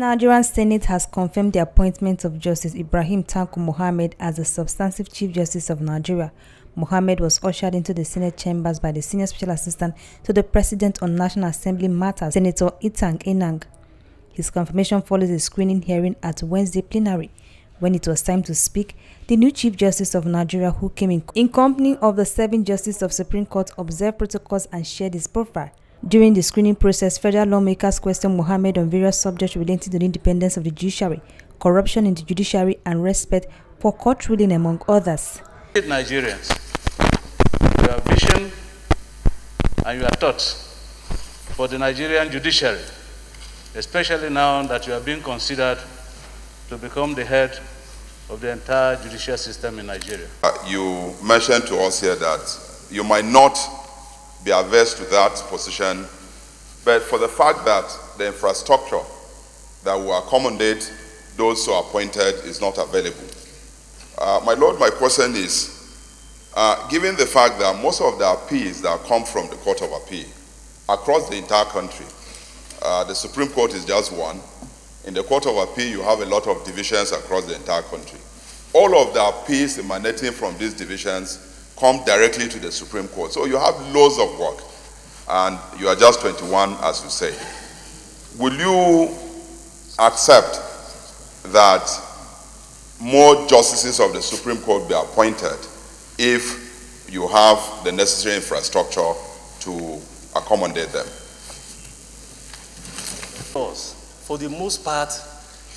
Nigerian Senate has confirmed the appointment of Justice Ibrahim Tanko Mohammed as the substantive Chief Justice of Nigeria. Mohammed was ushered into the Senate chambers by the Senior Special Assistant to the President on National Assembly Matters, Senator Enang. His confirmation follows a screening hearing at Wednesday plenary. When it was time to speak, the new Chief Justice of Nigeria, who came in company of the 7 Justices of Supreme Court, observed protocols and shared his profile. During the screening process, federal lawmakers questioned Mohammed on various subjects relating to the independence of the judiciary, corruption in the judiciary, and respect for court ruling, among others. Nigerians, your vision and your thoughts for the Nigerian judiciary, especially now that you are being considered to become the head of the entire judicial system in Nigeria. You mentioned to us here that you might not be averse to that position, but for the fact that the infrastructure that will accommodate those who are appointed is not available. My Lord, my question is, given the fact that most of the appeals that come from the Court of Appeal across the entire country, the Supreme Court is just one. In the Court of Appeal, you have a lot of divisions across the entire country. All of the appeals emanating from these divisions come directly to the Supreme Court. So you have loads of work, and you are just 21, as you say. Will you accept that more justices of the Supreme Court be appointed if you have the necessary infrastructure to accommodate them? For the most part,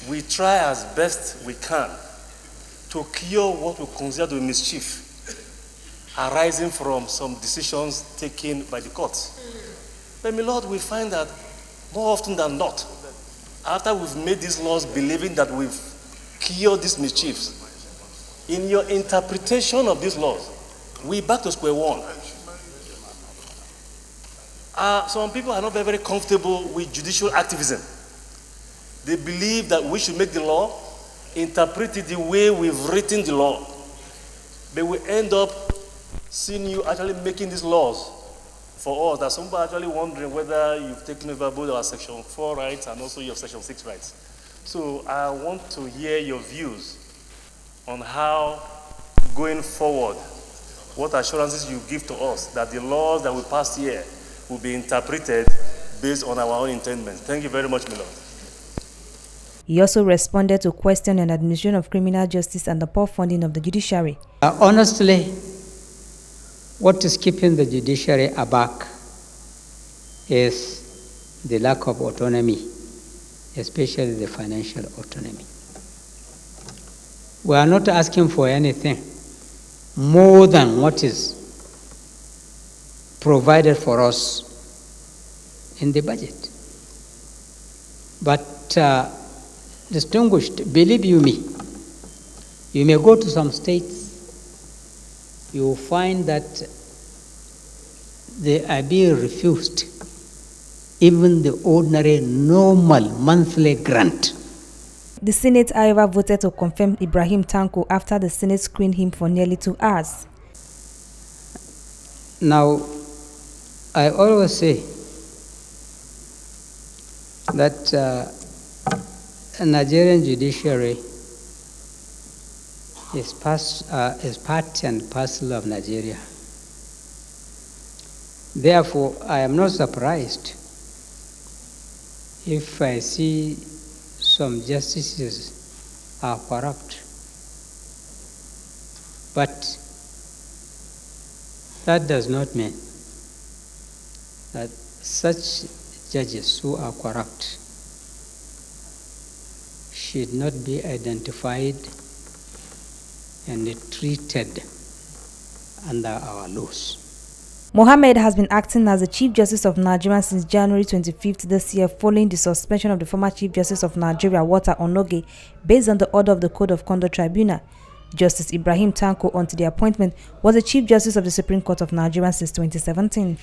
we try as best we can to cure what we consider to be mischief arising from some decisions taken by the courts. But, my Lord, we find that more often than not, after we've made these laws believing that we've cured these mischiefs, in your interpretation of these laws, we're back to square one. Some people are not very comfortable with judicial activism. They believe that we should make the law, interpret it the way we've written the law. But we end up seeing you actually making these laws for us. That some people are actually wondering whether you've taken over both our Section 4 rights and also your Section 6 rights. So I want to hear your views on how, going forward, what assurances you give to us that the laws that we pass here will be interpreted based on our own intendment. Thank you very much, my Lord. He also responded to questions on administration of criminal justice and the poor funding of the judiciary. Honestly, what is keeping the judiciary aback is the lack of autonomy, especially the financial autonomy. We are not asking for anything more than what is provided for us in the budget. But distinguished, believe you me, you may go to some states, you will find that they are being refused even the ordinary, normal monthly grant. The Senate, however, voted to confirm Ibrahim Tanko after the Senate screened him for nearly 2 hours. Now, I always say that a Nigerian judiciary is part and parcel of Nigeria. Therefore, I am not surprised if I see some justices are corrupt. But that does not mean that such judges who are corrupt should not be identified and treated under our laws. Mohammed has been acting as the Chief Justice of Nigeria since January 25th this year, following the suspension of the former Chief Justice of Nigeria, Walter Onoge, based on the order of the Code of Conduct Tribunal. Justice Ibrahim Tanko, until the appointment, was the Chief Justice of the Supreme Court of Nigeria since 2017.